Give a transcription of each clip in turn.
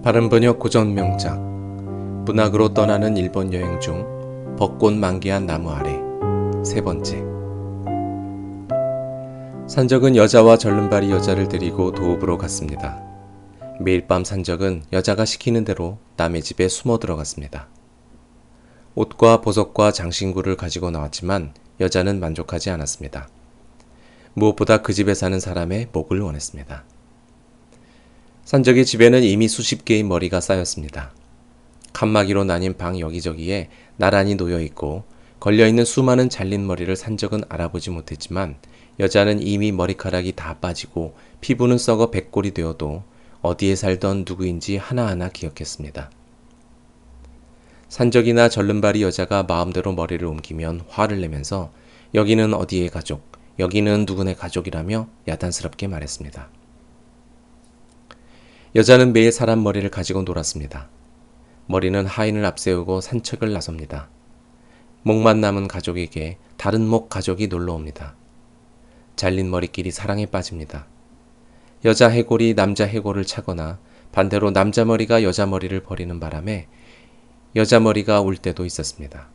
발음 번역 고전 명작 문학으로 떠나는 일본 여행 중 벚꽃 만개한 나무 아래 세 번째. 산적은 여자와 절름발이 여자를 데리고 도읍으로 갔습니다. 매일 밤 산적은 여자가 시키는 대로 남의 집에 숨어 들어갔습니다. 옷과 보석과 장신구를 가지고 나왔지만 여자는 만족하지 않았습니다. 무엇보다 그 집에 사는 사람의 목을 원했습니다. 산적의 집에는 이미 수십 개의 머리가 쌓였습니다. 칸막이로 나뉜 방 여기저기에 나란히 놓여있고 걸려있는 수많은 잘린 머리를 산적은 알아보지 못했지만 여자는 이미 머리카락이 다 빠지고 피부는 썩어 백골이 되어도 어디에 살던 누구인지 하나하나 기억했습니다. 산적이나 절름발이 여자가 마음대로 머리를 옮기면 화를 내면서 여기는 어디의 가족, 여기는 누구네 가족이라며 야단스럽게 말했습니다. 여자는 매일 사람 머리를 가지고 놀았습니다. 머리는 하인을 앞세우고 산책을 나섭니다. 목만 남은 가족에게 다른 목 가족이 놀러옵니다. 잘린 머리끼리 사랑에 빠집니다. 여자 해골이 남자 해골을 차거나 반대로 남자 머리가 여자 머리를 버리는 바람에 여자 머리가 울 때도 있었습니다.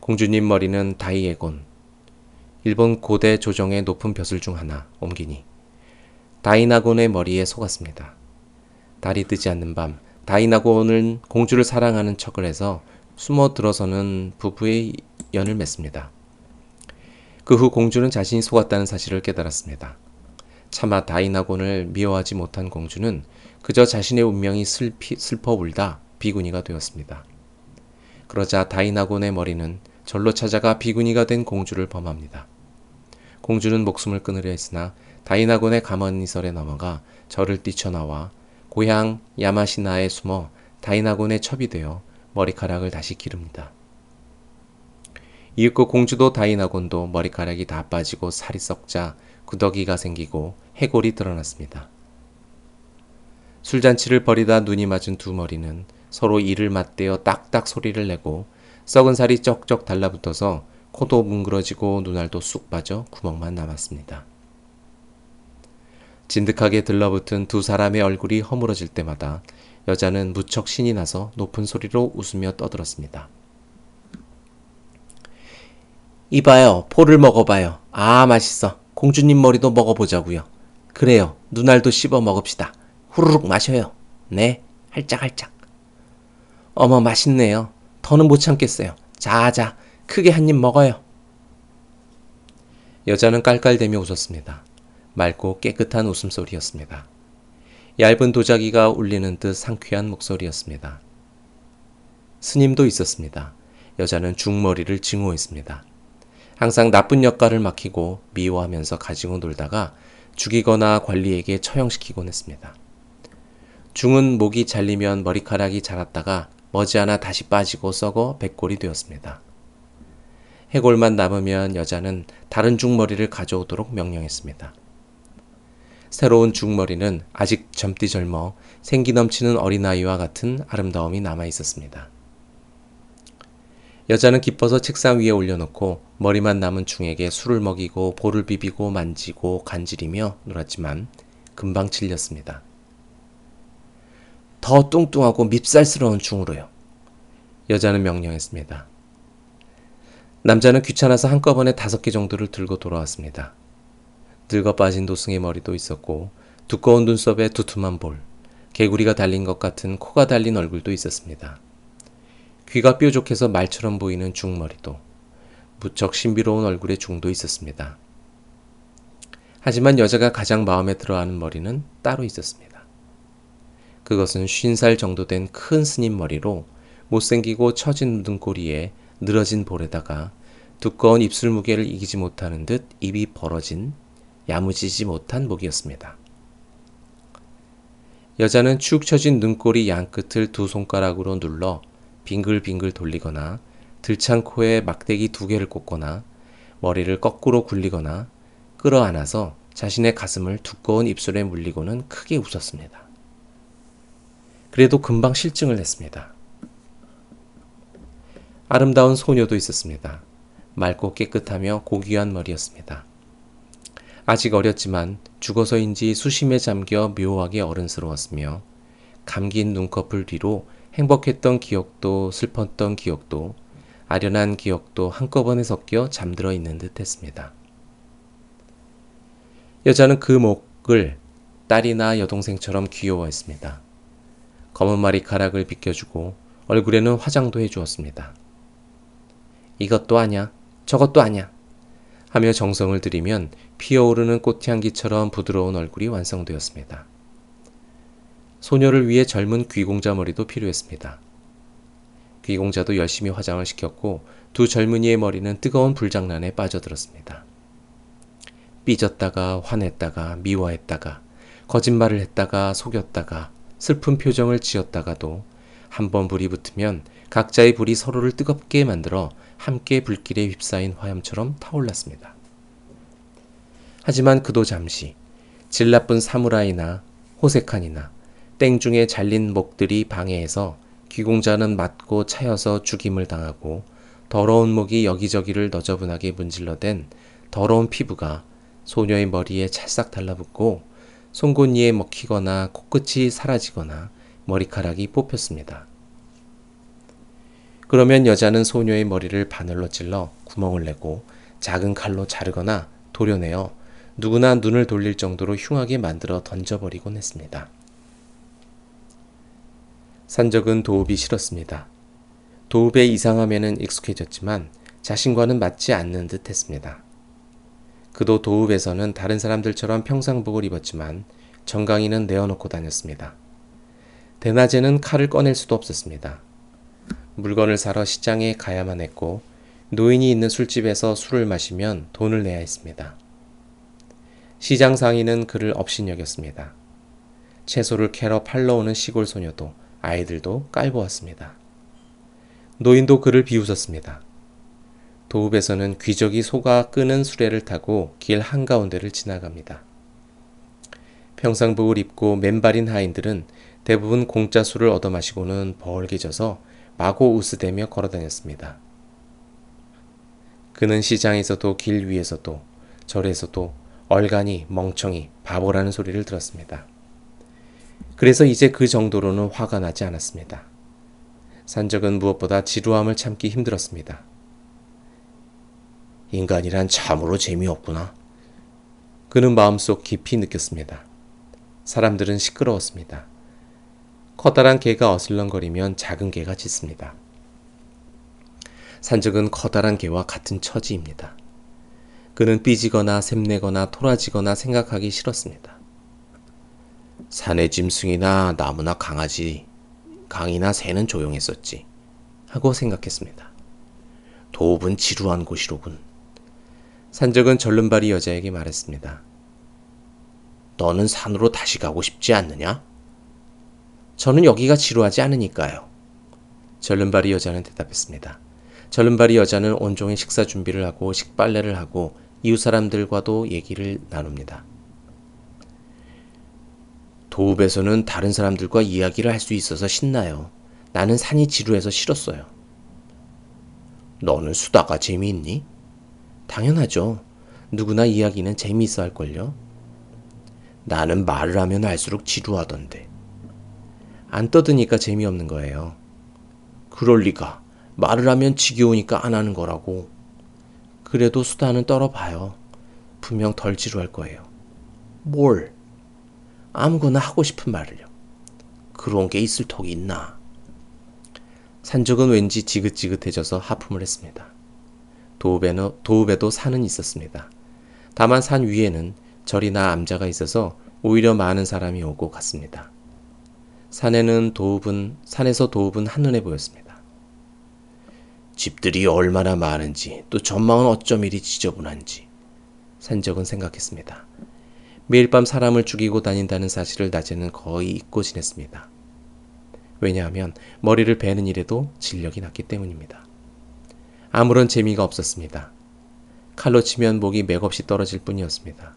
공주님 머리는 다이에곤, 일본 고대 조정의 높은 벼슬 중 하나, 옮기니 다이나곤의 머리에 속았습니다. 달이 뜨지 않는 밤, 다이나곤은 공주를 사랑하는 척을 해서 숨어 들어서는 부부의 연을 맺습니다. 그 후 공주는 자신이 속았다는 사실을 깨달았습니다. 차마 다이나곤을 미워하지 못한 공주는 그저 자신의 운명이 슬퍼 울다 비구니가 되었습니다. 그러자 다이나곤의 머리는 절로 찾아가 비구니가 된 공주를 범합니다. 공주는 목숨을 끊으려 했으나 다이나곤의 가만이설에 넘어가 절을 뛰쳐나와 고향 야마시나에 숨어 다이나곤의 첩이 되어 머리카락을 다시 기릅니다. 이윽고 공주도 다이나곤도 머리카락이 다 빠지고 살이 썩자 구더기가 생기고 해골이 드러났습니다. 술잔치를 벌이다 눈이 맞은 두 머리는 서로 이를 맞대어 딱딱 소리를 내고 썩은 살이 쩍쩍 달라붙어서 코도 뭉그러지고 눈알도 쑥 빠져 구멍만 남았습니다. 진득하게 들러붙은 두 사람의 얼굴이 허물어질 때마다 여자는 무척 신이 나서 높은 소리로 웃으며 떠들었습니다. 이봐요, 포를 먹어봐요. 아, 맛있어. 공주님 머리도 먹어보자고요. 그래요, 눈알도 씹어 먹읍시다. 후루룩 마셔요. 네, 할짝할짝. 어머, 맛있네요. 더는 못 참겠어요. 자자, 크게 한 입 먹어요. 여자는 깔깔대며 웃었습니다. 맑고 깨끗한 웃음소리였습니다. 얇은 도자기가 울리는 듯 상쾌한 목소리였습니다. 스님도 있었습니다. 여자는 중머리를 증오했습니다. 항상 나쁜 역할을 맡기고 미워하면서 가지고 놀다가 죽이거나 관리에게 처형시키곤 했습니다. 중은 목이 잘리면 머리카락이 자랐다가 머지않아 다시 빠지고 썩어 백골이 되었습니다. 해골만 남으면 여자는 다른 중머리를 가져오도록 명령했습니다. 새로운 중머리는 아직 젊디 젊어 생기 넘치는 어린아이와 같은 아름다움이 남아 있었습니다. 여자는 기뻐서 책상 위에 올려놓고 머리만 남은 중에게 술을 먹이고 볼을 비비고 만지고 간지리며 놀았지만 금방 질렸습니다. 더 뚱뚱하고 밉살스러운 중으로요. 여자는 명령했습니다. 남자는 귀찮아서 한꺼번에 5개 정도를 들고 돌아왔습니다. 늙어 빠진 도승의 머리도 있었고 두꺼운 눈썹에 두툼한 볼, 개구리가 달린 것 같은 코가 달린 얼굴도 있었습니다. 귀가 뾰족해서 말처럼 보이는 중머리도, 무척 신비로운 얼굴의 중도 있었습니다. 하지만 여자가 가장 마음에 들어하는 머리는 따로 있었습니다. 그것은 50살 정도 된 큰 스님 머리로 못생기고 처진 눈꼬리에 늘어진 볼에다가 두꺼운 입술 무게를 이기지 못하는 듯 입이 벌어진 야무지지 못한 목이었습니다. 여자는 축 처진 눈꼬리 양끝을 두 손가락으로 눌러 빙글빙글 돌리거나 들창 코에 막대기 2개를 꽂거나 머리를 거꾸로 굴리거나 끌어안아서 자신의 가슴을 두꺼운 입술에 물리고는 크게 웃었습니다. 그래도 금방 실증을 냈습니다. 아름다운 소녀도 있었습니다. 맑고 깨끗하며 고귀한 머리였습니다. 아직 어렸지만 죽어서인지 수심에 잠겨 묘하게 어른스러웠으며 감긴 눈꺼풀 뒤로 행복했던 기억도 슬펐던 기억도 아련한 기억도 한꺼번에 섞여 잠들어 있는 듯 했습니다. 여자는 그 목을 딸이나 여동생처럼 귀여워했습니다. 검은 머리카락을 빗겨주고 얼굴에는 화장도 해주었습니다. 이것도 아냐, 저것도 아냐 하며 정성을 들이면 피어오르는 꽃향기처럼 부드러운 얼굴이 완성되었습니다. 소녀를 위해 젊은 귀공자 머리도 필요했습니다. 귀공자도 열심히 화장을 시켰고 두 젊은이의 머리는 뜨거운 불장난에 빠져들었습니다. 삐졌다가 화냈다가 미워했다가 거짓말을 했다가 속였다가 슬픈 표정을 지었다가도 한번 불이 붙으면 각자의 불이 서로를 뜨겁게 만들어 함께 불길에 휩싸인 화염처럼 타올랐습니다. 하지만 그도 잠시 질 나쁜 사무라이나 호세칸이나 땡중에 잘린 목들이 방해해서 귀공자는 맞고 차여서 죽임을 당하고 더러운 목이 여기저기를 너저분하게 문질러댄 더러운 피부가 소녀의 머리에 찰싹 달라붙고 송곳니에 먹히거나 코끝이 사라지거나 머리카락이 뽑혔습니다. 그러면 여자는 소녀의 머리를 바늘로 찔러 구멍을 내고 작은 칼로 자르거나 도려내어 누구나 눈을 돌릴 정도로 흉하게 만들어 던져버리곤 했습니다. 산적은 도읍이 싫었습니다. 도읍의 이상함에는 익숙해졌지만 자신과는 맞지 않는 듯 했습니다. 그도 도읍에서는 다른 사람들처럼 평상복을 입었지만 정강이는 내어놓고 다녔습니다. 대낮에는 칼을 꺼낼 수도 없었습니다. 물건을 사러 시장에 가야만 했고 노인이 있는 술집에서 술을 마시면 돈을 내야 했습니다. 시장 상인은 그를 업신여겼습니다. 채소를 캐러 팔러 오는 시골 소녀도 아이들도 깔보았습니다. 노인도 그를 비웃었습니다. 도읍에서는 귀족이 소가 끄는 수레를 타고 길 한가운데를 지나갑니다. 평상복을 입고 맨발인 하인들은 대부분 공짜 술을 얻어 마시고는 벌게 져서 마구 웃으대며 걸어다녔습니다. 그는 시장에서도 길 위에서도 절에서도 얼간이 멍청이 바보라는 소리를 들었습니다. 그래서 이제 그 정도로는 화가 나지 않았습니다. 산적은 무엇보다 지루함을 참기 힘들었습니다. 인간이란 참으로 재미없구나. 그는 마음속 깊이 느꼈습니다. 사람들은 시끄러웠습니다. 커다란 개가 어슬렁거리면 작은 개가 짖습니다. 산적은 커다란 개와 같은 처지입니다. 그는 삐지거나 샘내거나 토라지거나 생각하기 싫었습니다. 산의 짐승이나 나무나 강아지, 강이나 새는 조용했었지 하고 생각했습니다. 도읍은 지루한 곳이로군. 산적은 절름발이 여자에게 말했습니다. 너는 산으로 다시 가고 싶지 않느냐? 저는 여기가 지루하지 않으니까요. 절름발이 여자는 대답했습니다. 절름발이 여자는 온종일 식사 준비를 하고 식빨래를 하고 이웃 사람들과도 얘기를 나눕니다. 도읍에서는 다른 사람들과 이야기를 할 수 있어서 신나요. 나는 산이 지루해서 싫었어요. 너는 수다가 재미있니? 당연하죠. 누구나 이야기는 재미있어 할걸요. 나는 말을 하면 할수록 지루하던데. 안 떠드니까 재미없는 거예요. 그럴 리가. 말을 하면 지겨우니까 안 하는 거라고. 그래도 수다는 떨어봐요. 분명 덜 지루할 거예요. 뭘? 아무거나 하고 싶은 말을요. 그런 게 있을 턱이 있나? 산적은 왠지 지긋지긋해져서 하품을 했습니다. 도읍에도 산은 있었습니다. 다만 산 위에는 절이나 암자가 있어서 오히려 많은 사람이 오고 갔습니다. 산에서 도읍은 한눈에 보였습니다. 집들이 얼마나 많은지 또 전망은 어쩜 이리 지저분한지 산적은 생각했습니다. 매일 밤 사람을 죽이고 다닌다는 사실을 낮에는 거의 잊고 지냈습니다. 왜냐하면 머리를 베는 일에도 진력이 났기 때문입니다. 아무런 재미가 없었습니다. 칼로 치면 목이 맥없이 떨어질 뿐이었습니다.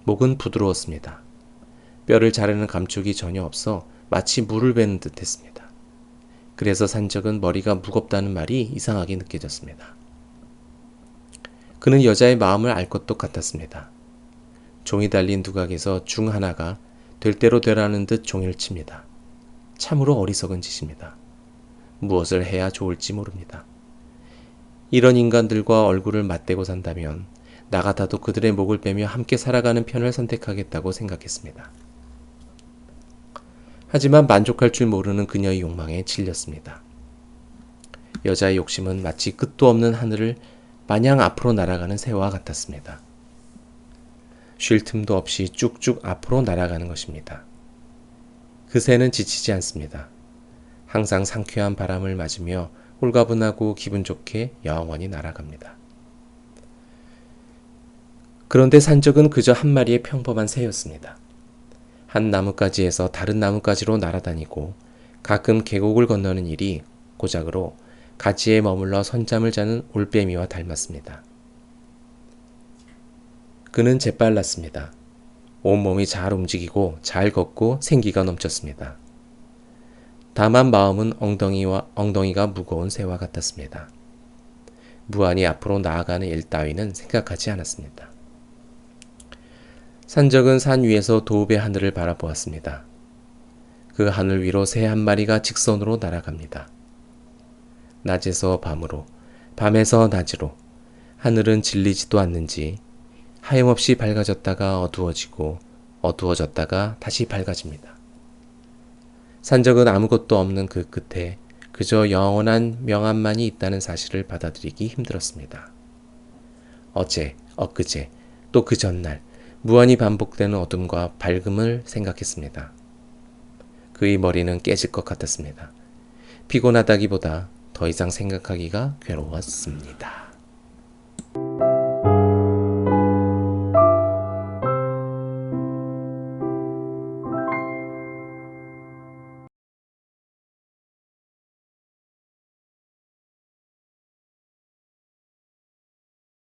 목은 부드러웠습니다. 뼈를 자르는 감촉이 전혀 없어 마치 물을 베는 듯 했습니다. 그래서 산적은 머리가 무겁다는 말이 이상하게 느껴졌습니다. 그는 여자의 마음을 알 것도 같았습니다. 종이 달린 두각에서 중 하나가 될 대로 되라는 듯 종이를 칩니다. 참으로 어리석은 짓입니다. 무엇을 해야 좋을지 모릅니다. 이런 인간들과 얼굴을 맞대고 산다면 나 같아도 그들의 목을 빼며 함께 살아가는 편을 선택하겠다고 생각했습니다. 하지만 만족할 줄 모르는 그녀의 욕망에 질렸습니다. 여자의 욕심은 마치 끝도 없는 하늘을 마냥 앞으로 날아가는 새와 같았습니다. 쉴 틈도 없이 쭉쭉 앞으로 날아가는 것입니다. 그 새는 지치지 않습니다. 항상 상쾌한 바람을 맞으며 홀가분하고 기분 좋게 영원히 날아갑니다. 그런데 산적은 그저 한 마리의 평범한 새였습니다. 한 나뭇가지에서 다른 나뭇가지로 날아다니고 가끔 계곡을 건너는 일이 고작으로 가지에 머물러 선잠을 자는 올빼미와 닮았습니다. 그는 재빨랐습니다. 온몸이 잘 움직이고 잘 걷고 생기가 넘쳤습니다. 다만 마음은 엉덩이가 무거운 새와 같았습니다. 무한히 앞으로 나아가는 일 따위는 생각하지 않았습니다. 산적은 산 위에서 도읍의 하늘을 바라보았습니다. 그 하늘 위로 새 한 마리가 직선으로 날아갑니다. 낮에서 밤으로, 밤에서 낮으로, 하늘은 질리지도 않는지 하염없이 밝아졌다가 어두워지고 어두워졌다가 다시 밝아집니다. 산적은 아무것도 없는 그 끝에 그저 영원한 명암만이 있다는 사실을 받아들이기 힘들었습니다. 어제, 엊그제, 또 그 전날 무한히 반복되는 어둠과 밝음을 생각했습니다. 그의 머리는 깨질 것 같았습니다. 피곤하다기보다 더 이상 생각하기가 괴로웠습니다.